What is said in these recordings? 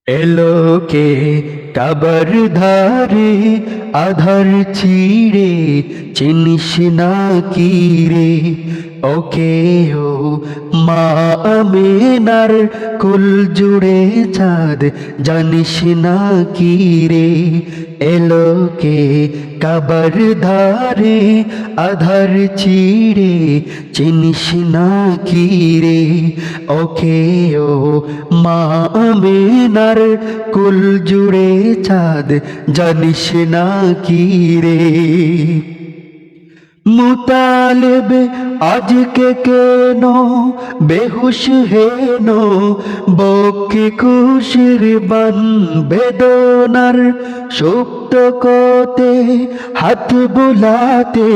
এলোকে কাবার ধারে আধার চিড়ে চিনিস না কি রে ওকে ও মা আমেনার কুল জুড়ে চাঁদ জানিস না কি রে এলোকে কাবার ধারে আধার চিড়ে চিনিস না কি রে ওকে ও মা আমেনার কুল জুড়ে চাঁদ জানিস না কি রে মুতালিব আজকে কেন বেহুশ হেন বকে খুশির বান বেদনার সুপ্ত কোতে হাত বুলাতে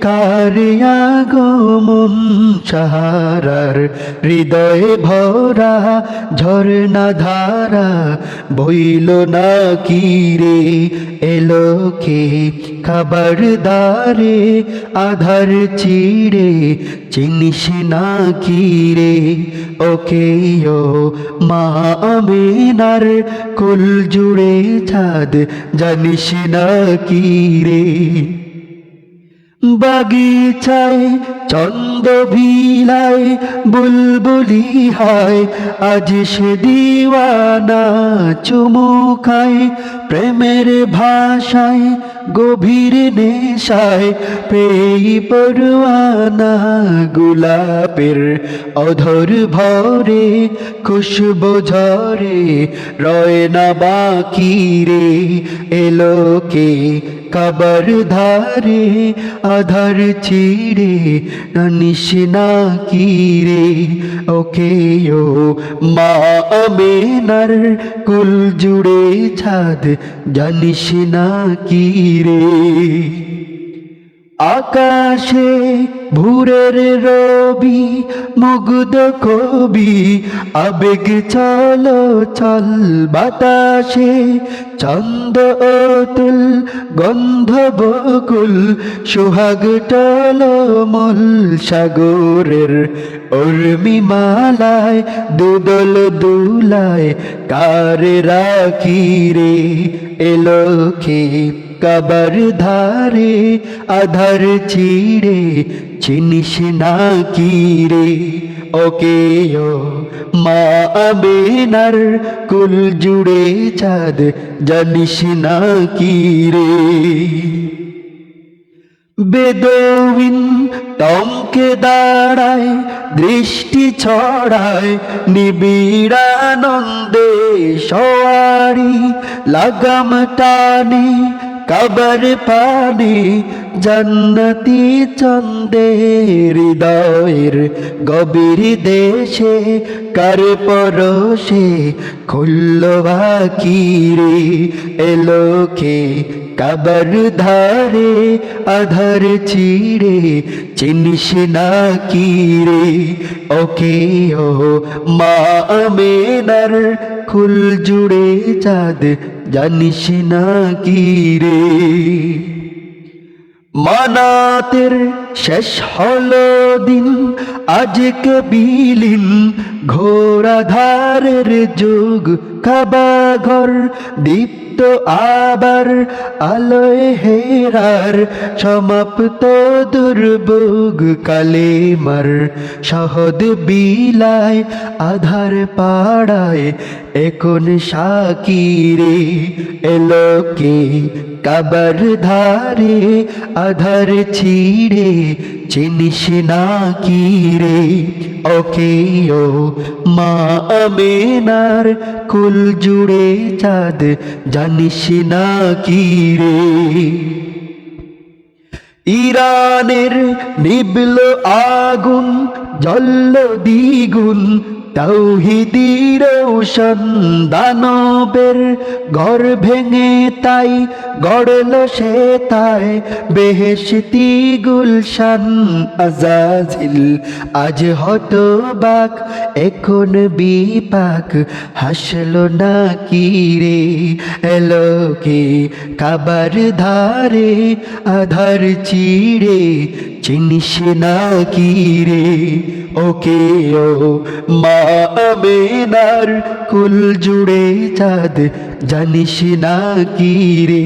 কারিয়া গমন সাহারার হৃদয়ে ভরা ঝরনা ধারা বইল না কি রে এলোকে খাবার দারে আধার চিড়ে চিনিস না কি রে ওকে ও মা আমেনার কুল জুড়ে চাঁদ জানিস না কি রে বাগিচায় চন্দ ভিলায় বুলবুলি হায় আজ সে দিওয়ানা চুমু খায় প্রেমের ভাষায় গভীর নেশায় পেই পরওয়ানা গোলাপের অধর ভরে খুশবু ঝরে রয় না বাকি রে এলোকে কাবার ধারে আধার চিড়ে জানিস না কি রে ওকে ও মা আমেনার কুল জুড়ে চাঁদ জানিস না কি রে আকাশে ভোরের রবি মুগ্ধ কবি আবেগ চলো চল বাতাসে চন্দ অতুল গন্ধ বকুল সোহাগ টলমল সাগরের উর্মি মালায় দুদল দুলায় কার রাখি রে এলোকে কাবার ধারে আধার চিড়ে চিনিস না কি রে ওকে ও মা আমেনার কুল জুড়ে চাঁদ জানিস না কি রে বেদবিন টমকে দাঁড়ায় দৃষ্টি ছড়ায় নিবিড়ানন্দে সওয়ারি লাগাম টানে কাবার পানে জান্নাতি চন্দে হৃদয়ের গভীর দেশে কার পরশে খুলল বাকি রে এলোকে কাবার ধারে আধার চিড়ে চিনিস না কি রে ওকে ও মা আমেনার কুল জুড়ে চাঁদ জানিস না কি রে মানাতের শেষ হলো দিন আজকে বিলীন ঘোরা ধারের যুগ কাবা ঘর দীপ্ত আবার আলোয় হেরার সমাপ্ত দুর্ভোগ কালেমার সহদ বিলায় আধার পাড়ায় এখন সাকিরে এলোকে কাবার ধারে আধার চিড়ে চিনিস না কি রে ওকে ও মা আমেনার কুল জুড়ে চাঁদ জানিস না কি রে ইরানের নিবল আগুন জ্বলল দ্বিগুণ তাওহীদি রৌশন দানবের ঘর ভেঙে তাই গড়ল সে তাই বেহেশতি গুলশান আজাজিল আজ হতবাক এখন বিপাক হাসল না কি রে এলোকে কাবার ধারে আধার চিড়ে চিনিস না কি রে ওকে ও মা আমেনার কুল জুড়ে চাঁদ জানিস না কি রে।